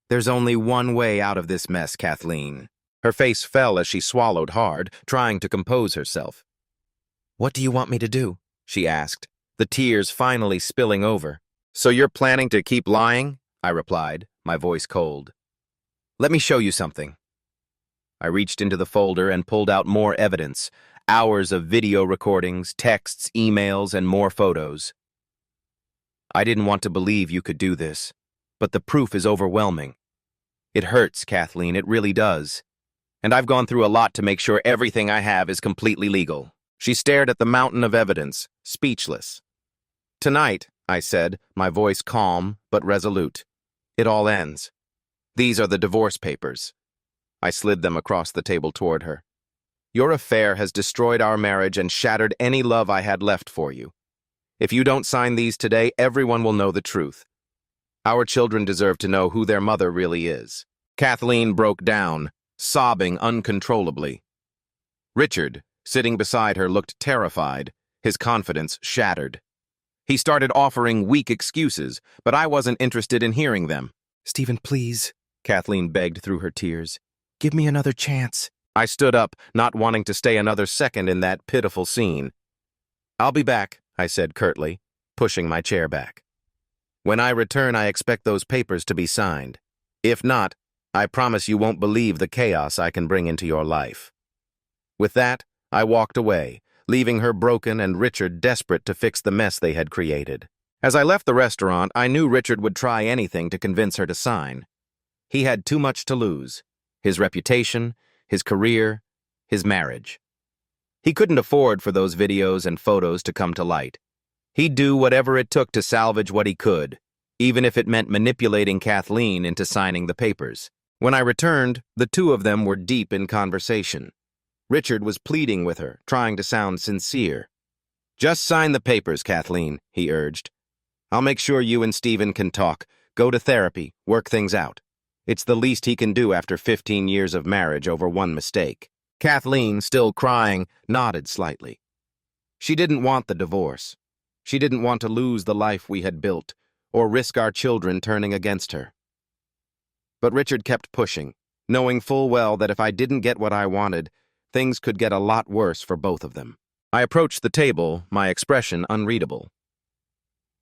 There's only one way out of this mess, Kathleen. Her face fell as she swallowed hard, trying to compose herself. What do you want me to do? She asked, the tears finally spilling over. So you're planning to keep lying? I replied, my voice cold. Let me show you something. I reached into the folder and pulled out more evidence, hours of video recordings, texts, emails, and more photos. I didn't want to believe you could do this, but the proof is overwhelming. It hurts, Kathleen, it really does. And I've gone through a lot to make sure everything I have is completely legal. She stared at the mountain of evidence, speechless. Tonight, I said, my voice calm but resolute. It all ends. These are the divorce papers. I slid them across the table toward her. Your affair has destroyed our marriage and shattered any love I had left for you. If you don't sign these today, everyone will know the truth. Our children deserve to know who their mother really is. Kathleen broke down, sobbing uncontrollably. Richard, sitting beside her, looked terrified, his confidence shattered. He started offering weak excuses, but I wasn't interested in hearing them. Stephen, please, Kathleen begged through her tears. Give me another chance. I stood up, not wanting to stay another second in that pitiful scene. I'll be back, I said curtly, pushing my chair back. When I return, I expect those papers to be signed. If not, I promise you won't believe the chaos I can bring into your life. With that, I walked away, leaving her broken and Richard desperate to fix the mess they had created. As I left the restaurant, I knew Richard would try anything to convince her to sign. He had too much to lose. His reputation, his career, his marriage. He couldn't afford for those videos and photos to come to light. He'd do whatever it took to salvage what he could, even if it meant manipulating Kathleen into signing the papers. When I returned, the two of them were deep in conversation. Richard was pleading with her, trying to sound sincere. Just sign the papers, Kathleen, he urged. I'll make sure you and Stephen can talk, go to therapy, work things out. It's the least he can do after 15 years of marriage over one mistake. Kathleen, still crying, nodded slightly. She didn't want the divorce. She didn't want to lose the life we had built, or risk our children turning against her. But Richard kept pushing, knowing full well that if I didn't get what I wanted, things could get a lot worse for both of them. I approached the table, my expression unreadable.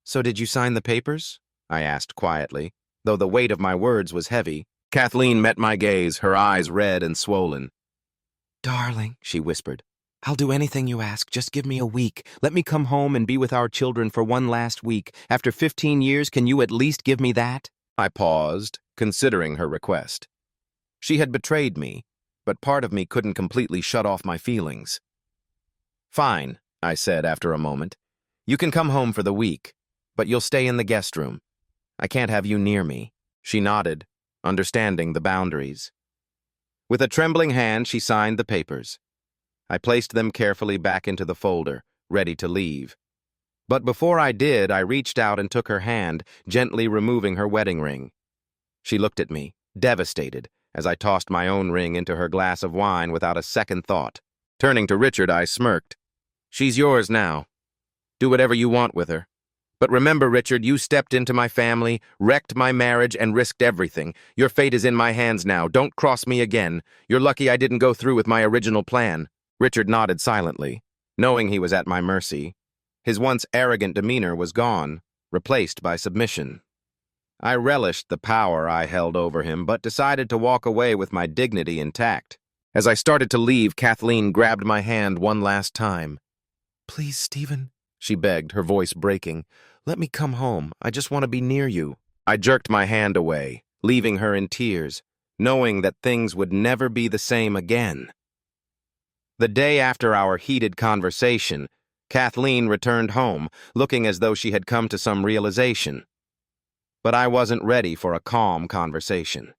So did you sign the papers? I asked quietly, though the weight of my words was heavy. Kathleen met my gaze, her eyes red and swollen. Darling, she whispered, I'll do anything you ask. Just give me a week. Let me come home and be with our children for one last week. After 15 years, can you at least give me that? I paused, considering her request. She had betrayed me, but part of me couldn't completely shut off my feelings. Fine, I said after a moment. You can come home for the week, but you'll stay in the guest room. I can't have you near me. She nodded, understanding the boundaries. With a trembling hand, she signed the papers. I placed them carefully back into the folder, ready to leave. But before I did, I reached out and took her hand, gently removing her wedding ring. She looked at me, devastated, as I tossed my own ring into her glass of wine without a second thought. Turning to Richard, I smirked. She's yours now. Do whatever you want with her. But remember, Richard, you stepped into my family, wrecked my marriage, and risked everything. Your fate is in my hands now. Don't cross me again. You're lucky I didn't go through with my original plan. Richard nodded silently, knowing he was at my mercy. His once arrogant demeanor was gone, replaced by submission. I relished the power I held over him, but decided to walk away with my dignity intact. As I started to leave, Kathleen grabbed my hand one last time. Please, Stephen, she begged, her voice breaking. Let me come home. I just want to be near you. I jerked my hand away, leaving her in tears, knowing that things would never be the same again. The day after our heated conversation, Kathleen returned home, looking as though she had come to some realization. But I wasn't ready for a calm conversation.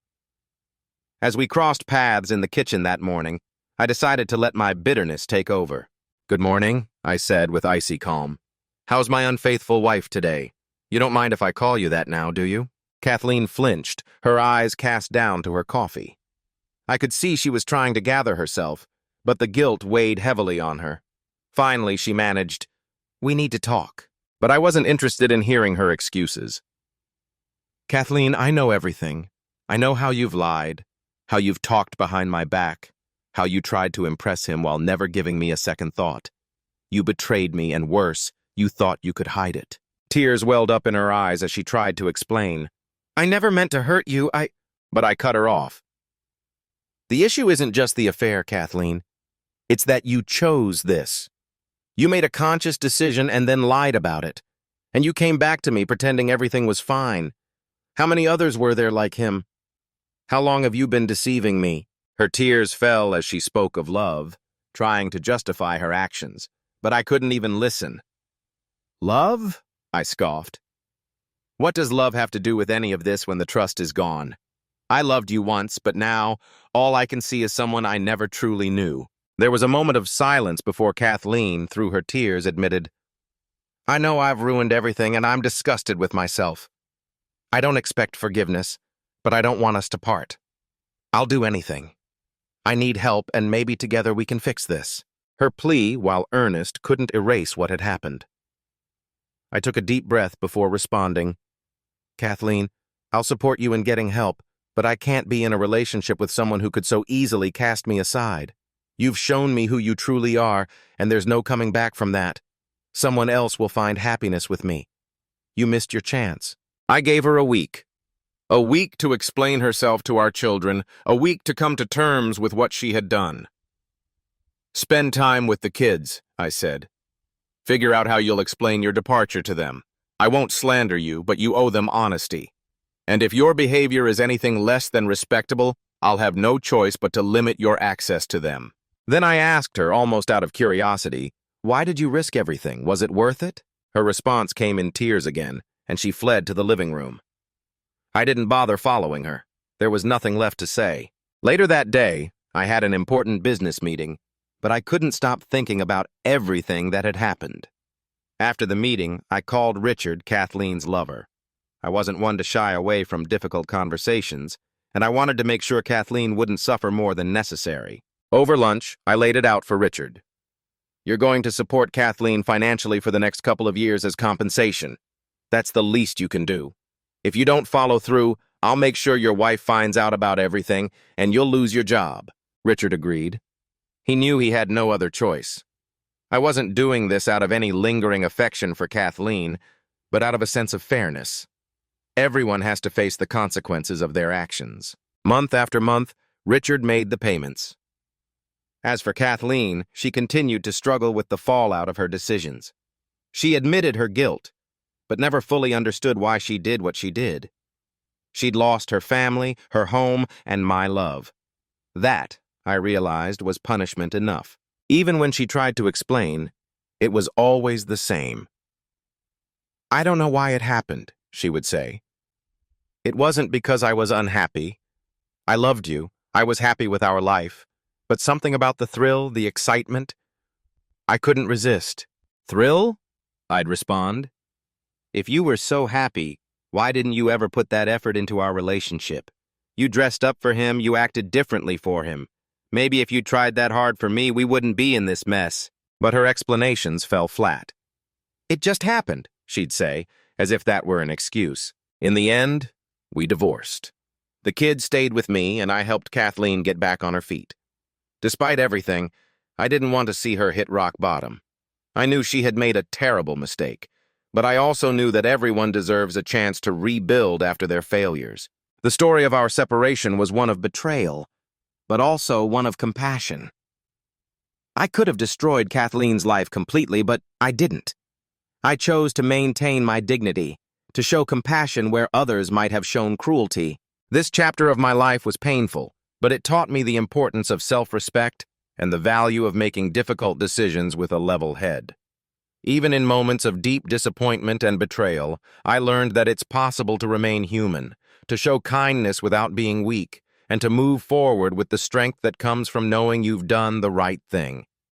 As we crossed paths in the kitchen that morning, I decided to let my bitterness take over. Good morning, I said with icy calm. How's my unfaithful wife today? You don't mind if I call you that now, do you? Kathleen flinched, her eyes cast down to her coffee. I could see she was trying to gather herself, but the guilt weighed heavily on her. Finally, she managed, We need to talk. But I wasn't interested in hearing her excuses. Kathleen, I know everything. I know how you've lied, how you've talked behind my back, how you tried to impress him while never giving me a second thought. You betrayed me, and worse, you thought you could hide it. Tears welled up in her eyes as she tried to explain. I never meant to hurt you, But I cut her off. The issue isn't just the affair, Kathleen. It's that you chose this. You made a conscious decision and then lied about it. And you came back to me pretending everything was fine. How many others were there like him? How long have you been deceiving me? Her tears fell as she spoke of love, trying to justify her actions, but I couldn't even listen. Love? I scoffed. What does love have to do with any of this when the trust is gone? I loved you once, but now all I can see is someone I never truly knew. There was a moment of silence before Kathleen, through her tears, admitted, I know I've ruined everything and I'm disgusted with myself. I don't expect forgiveness, but I don't want us to part. I'll do anything. I need help, and maybe together we can fix this. Her plea, while earnest, couldn't erase what had happened. I took a deep breath before responding. Kathleen, I'll support you in getting help, but I can't be in a relationship with someone who could so easily cast me aside. You've shown me who you truly are, and there's no coming back from that. Someone else will find happiness with me. You missed your chance. I gave her a week. A week to explain herself to our children, a week to come to terms with what she had done. Spend time with the kids, I said. Figure out how you'll explain your departure to them. I won't slander you, but you owe them honesty. And if your behavior is anything less than respectable, I'll have no choice but to limit your access to them. Then I asked her, almost out of curiosity, why did you risk everything? Was it worth it? Her response came in tears again, and she fled to the living room. I didn't bother following her. There was nothing left to say. Later that day, I had an important business meeting, but I couldn't stop thinking about everything that had happened. After the meeting, I called Richard, Kathleen's lover. I wasn't one to shy away from difficult conversations, and I wanted to make sure Kathleen wouldn't suffer more than necessary. Over lunch, I laid it out for Richard. You're going to support Kathleen financially for the next couple of years as compensation. That's the least you can do. If you don't follow through, I'll make sure your wife finds out about everything, and you'll lose your job. Richard agreed. He knew he had no other choice. I wasn't doing this out of any lingering affection for Kathleen, but out of a sense of fairness. Everyone has to face the consequences of their actions. Month after month, Richard made the payments. As for Kathleen, she continued to struggle with the fallout of her decisions. She admitted her guilt, but never fully understood why she did what she did. She'd lost her family, her home, and my love. That, I realized, was punishment enough. Even when she tried to explain, it was always the same. I don't know why it happened, she would say. It wasn't because I was unhappy. I loved you. I was happy with our life. But something about the thrill, the excitement, I couldn't resist. Thrill? I'd respond. If you were so happy, why didn't you ever put that effort into our relationship? You dressed up for him, you acted differently for him. Maybe if you tried that hard for me, we wouldn't be in this mess. But her explanations fell flat. It just happened, she'd say, as if that were an excuse. In the end, we divorced. The kids stayed with me, and I helped Kathleen get back on her feet. Despite everything, I didn't want to see her hit rock bottom. I knew she had made a terrible mistake, but I also knew that everyone deserves a chance to rebuild after their failures. The story of our separation was one of betrayal, but also one of compassion. I could have destroyed Kathleen's life completely, but I didn't. I chose to maintain my dignity, to show compassion where others might have shown cruelty. This chapter of my life was painful, but it taught me the importance of self-respect and the value of making difficult decisions with a level head. Even in moments of deep disappointment and betrayal, I learned that it's possible to remain human, to show kindness without being weak, and to move forward with the strength that comes from knowing you've done the right thing.